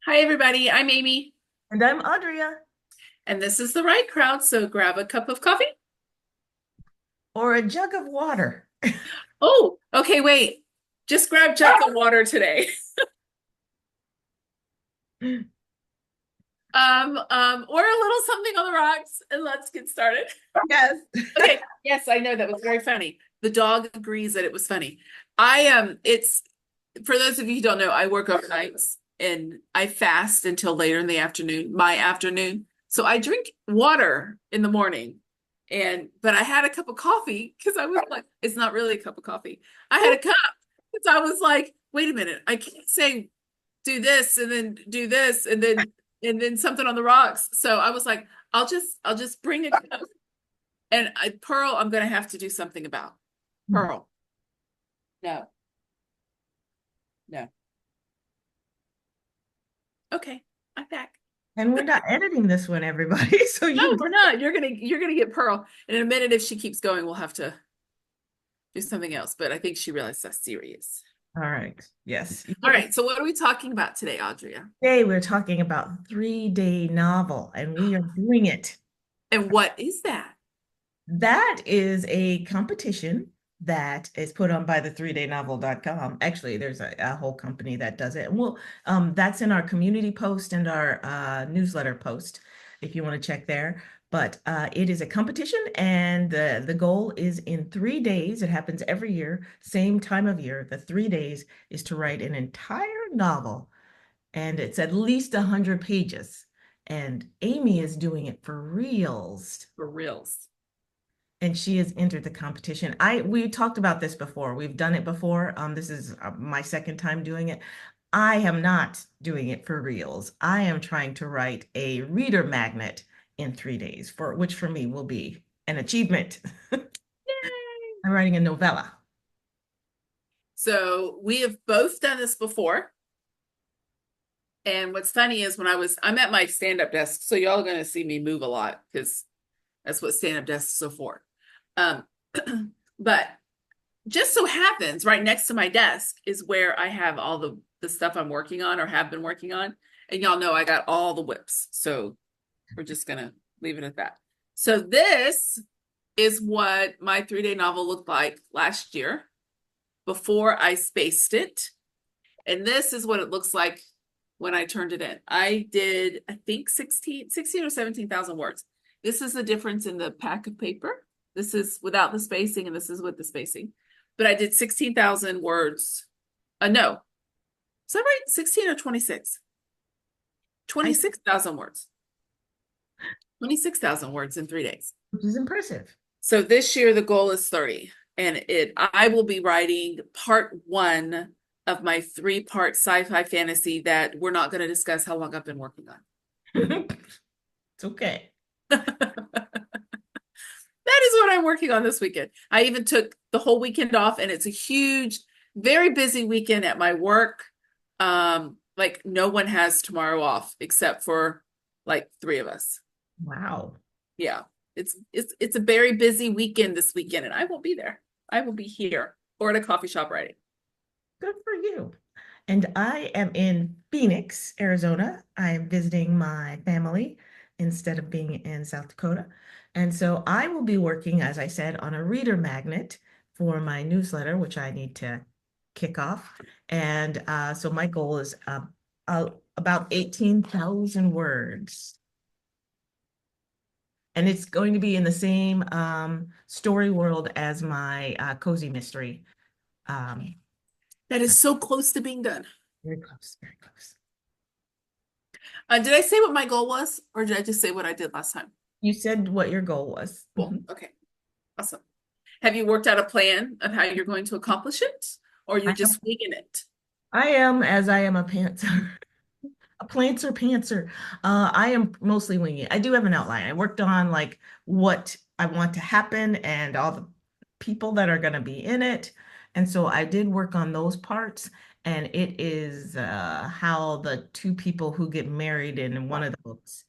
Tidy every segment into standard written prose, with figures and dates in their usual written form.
Hi, everybody. I'm Amy, And I'm Audrea. and this is the right crowd. So grab a cup of coffee. Or a jug of water. Oh, okay, wait. Just grab jugs of water today. Or a little something on the rocks, and let's get started. Yes. Okay, yes, I know that was very funny. The dog agrees that it was funny. It's for those of you who don't know, I work overnights and I fast until later in the afternoon, my afternoon. So I drink water in the morning. But I had a cup of coffee because I was like, it's not really a cup of coffee. I had a cup because I was like, wait a minute, I can't say do this and then do this and then something on the rocks. So I was like, I'll just bring a cup. And Pearl, I'm gonna have to do something about. Pearl. No, no. Okay, I'm back. And we're not editing this one, everybody. So No, you we're not. You're gonna get Pearl. And in a minute, if she keeps going, we'll have to do something else. But I think she realized that's serious. all right. Yes. All right. So what are we talking about today, Audrea? Today we're talking about 3-day novel, and we are doing it. And what is that? That is a competition that is put on by the 3daynovel.com. Actually, there's a whole company that does it. And that's in our community post and our newsletter post if you want to check there. But it is a competition, and the goal is in 3 days. It happens every year, same time of year. The 3 days is to write an entire novel, and it's at least 100 pages. And Amy is doing it for reals, For reals. and she has entered the competition. We talked about this before. We've done it before. This is my second time doing it. I am not doing it for reals. I am trying to write a reader magnet in 3 days, for which for me will be an achievement. Yay. I'm writing a novella. So we have both done this before. And what's funny is I'm at my stand-up desk, so y'all are gonna see me move a lot because that's what stand-up desks are for. Um, but just so happens right next to my desk is where I have all the stuff I'm working on or have been working on. And y'all know I got all the whips. So we're just gonna leave it at that. So this is what my 3-day novel looked like last year before I spaced it. And this is what it looks like when I turned it in. I did, I think 16 or 17,000 words. This is the difference in the pack of paper. This is without the spacing, and this is with the spacing. But I did 16,000 words. No, is that right? 16 or 26? I 26,000 words. 26,000 words in 3 days. Which is impressive. So this year the goal is 30. And I will be writing part one of my 3-part sci-fi fantasy that we're not going to discuss how long I've been working on. It's okay. That is what I'm working on this weekend. I even took the whole weekend off, and it's a huge, very busy weekend at my work. Like no one has tomorrow off except for like 3 of us. Wow. Yeah. It's a very busy weekend this weekend, and I won't be there. I will be here or at a coffee shop writing. Good for you. And I am in Phoenix, Arizona. I am visiting my family instead of being in South Dakota. And so I will be working, as I said, on a reader magnet for my newsletter, which I need to kick off. And so my goal is about 18,000 words. And it's going to be in the same story world as my cozy mystery. Um, That is so close to being done. Very close, very close. Did I say what my goal was, or did I just say what I did last time? You said what your goal was. Cool. Mhm. Okay. Awesome. Have you worked out a plan of how you're going to accomplish it, or you're I just winging it? I am as I am a pantser. A planter pantser. I am mostly winging it. I do have an outline. I worked on like what I want to happen and all the people that are going to be in it. And so I did work on those parts. And it is how the two people who get married in one of the books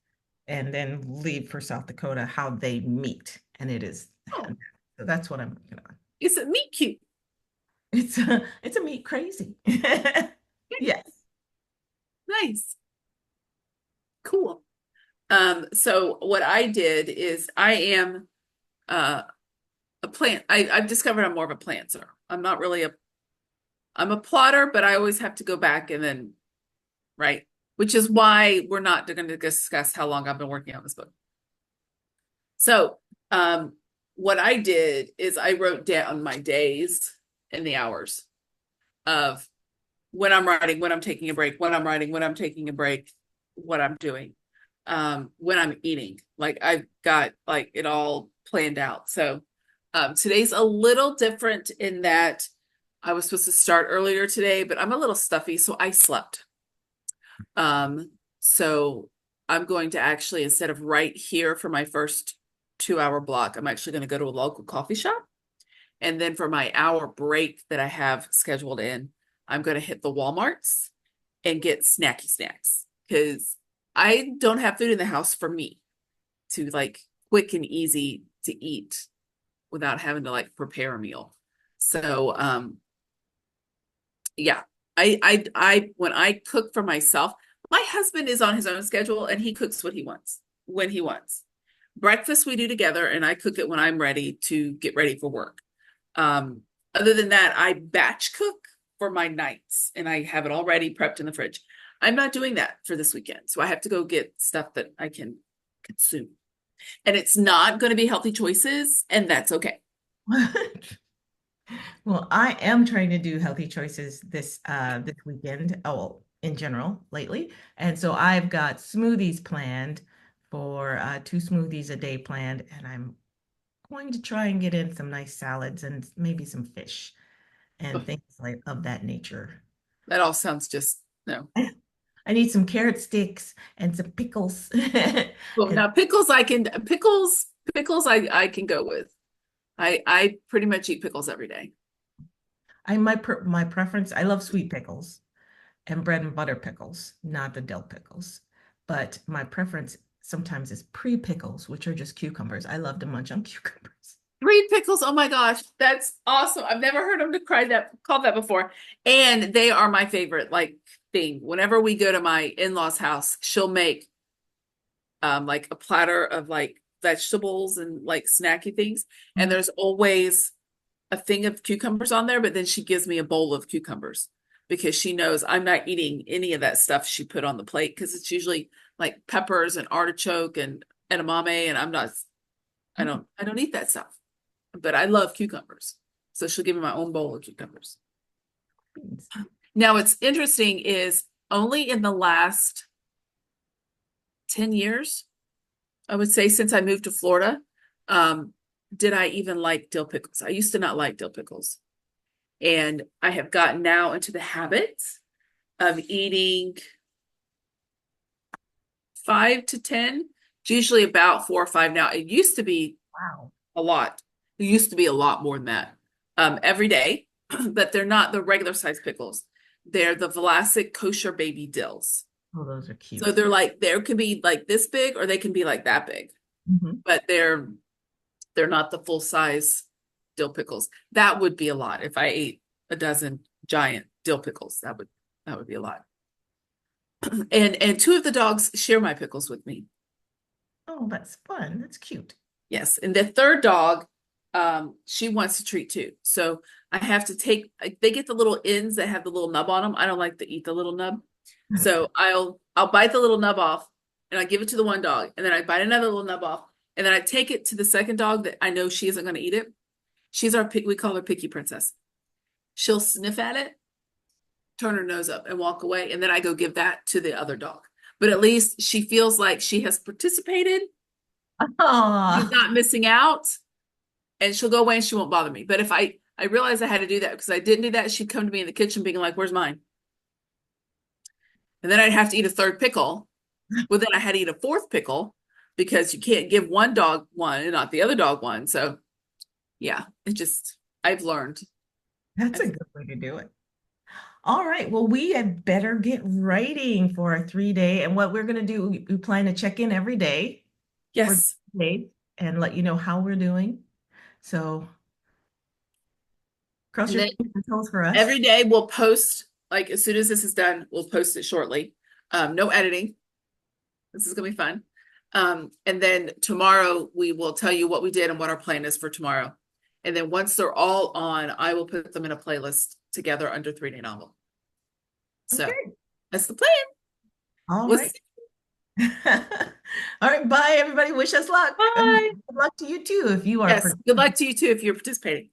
and then leave for South Dakota, how they meet. And it is, Oh, so that's what I'm working on. it's a meet cute. It's a meet crazy. Yes. Nice. So what I did is I am uh a plant. I've discovered I'm more of a plantser. I'm a plotter, but I always have to go back and then right, which is why we're not going to discuss how long I've been working on this book. So, what I did is I wrote down my days and the hours of when I'm writing, when I'm taking a break, when I'm writing, when I'm taking a break, what I'm doing, when I'm eating. Like I've got like it all planned out. So, today's a little different in that I was supposed to start earlier today, but I'm a little stuffy, so I slept. So I'm going to actually, instead of right here for my first 2 hour block, I'm actually going to go to a local coffee shop. And then for my hour break that I have scheduled in, I'm going to hit the Walmarts and get snacky snacks because I don't have food in the house for me to like quick and easy to eat without having to like prepare a meal. So, yeah, when I cook for myself, my husband is on his own schedule and he cooks what he wants when he wants. Breakfast we do together and I cook it when I'm ready to get ready for work. Um, Other than that, I batch cook for my nights and I have it already prepped in the fridge. I'm not doing that for this weekend. So I have to go get stuff that I can consume. And it's not going to be healthy choices, and that's okay. Well, I am trying to do healthy choices this weekend, oh, in general lately. And so I've got smoothies planned for 2 smoothies a day planned, and I'm going to try and get in some nice salads and maybe some fish and things like of that nature. That all sounds just no. I need some carrot sticks and some pickles. Well, And now pickles I can go with. I pretty much eat pickles every day. my preference, I love sweet pickles and bread and butter pickles, not the dill pickles. But my preference sometimes is pre-pickles, which are just cucumbers. I love to munch on cucumbers. Green pickles, oh my gosh, that's awesome. I've never heard them called that before. And they are my favorite like thing. Whenever we go to my in-laws' house, she'll make like a platter of like vegetables and like snacky things. And Mhm. there's always a thing of cucumbers on there, but then she gives me a bowl of cucumbers because she knows I'm not eating any of that stuff she put on the plate because it's usually like peppers and artichoke and edamame, and I don't eat that stuff. But I love cucumbers. So she'll give me my own bowl of cucumbers. Now, what's interesting is only in the last 10 years, I would say, since I moved to Florida, um, did I even like dill pickles. I used to not like dill pickles. And I have gotten now into the habit of eating 5 to 10. It's usually about 4 or 5 now. It used to be Wow. a lot. It used to be a lot more than that every day, but they're not the regular size pickles. They're the Vlasic kosher baby dills. Oh, those are So cute. they're like, they can be like this big or they can be like that big, Mhm. but they're not the full size dill pickles. That would be a lot if I ate a dozen giant dill pickles. That would be a lot. And two of the dogs share my pickles with me. Oh, that's fun. That's cute. Yes, and the third dog, she wants to treat too. So I have to take. They get the little ends that have the little nub on them. I don't like to eat the little nub, so I'll bite the little nub off, and I give it to the one dog, and then I bite another little nub off, and then I take it to the second dog that I know she isn't going to eat it. She's we call her picky princess. She'll sniff at it, turn her nose up, and walk away, and then I go give that to the other dog. But at least she feels like she has participated. She's Oh, not missing out, and she'll go away and she won't bother me. But if I realized I had to do that because I didn't do that, she'd come to me in the kitchen being like, "Where's mine?" And then I'd have to eat a third pickle. Well, then I had to eat a fourth pickle because you can't give one dog one and not the other dog one. So yeah, it just I've learned. that's a I've, good way to do it. All right. Well, we had better get writing for our 3 day. And what we're going to do, we plan to check in every day for the yes, day and let you know how we're doing. So cross and your then fingers and toes for us. every day we'll post like as soon as this is done, we'll post it shortly. No editing. This is gonna be fun. And then tomorrow we will tell you what we did and what our plan is for tomorrow. And then once they're all on, I will put them in a playlist together under 3-Day Novel. So Okay. that's the plan. All We'll right. see. All right. Bye, everybody. Wish us luck. Bye. Good luck to you too if you are Yes. Good participating. luck to you too if you're participating.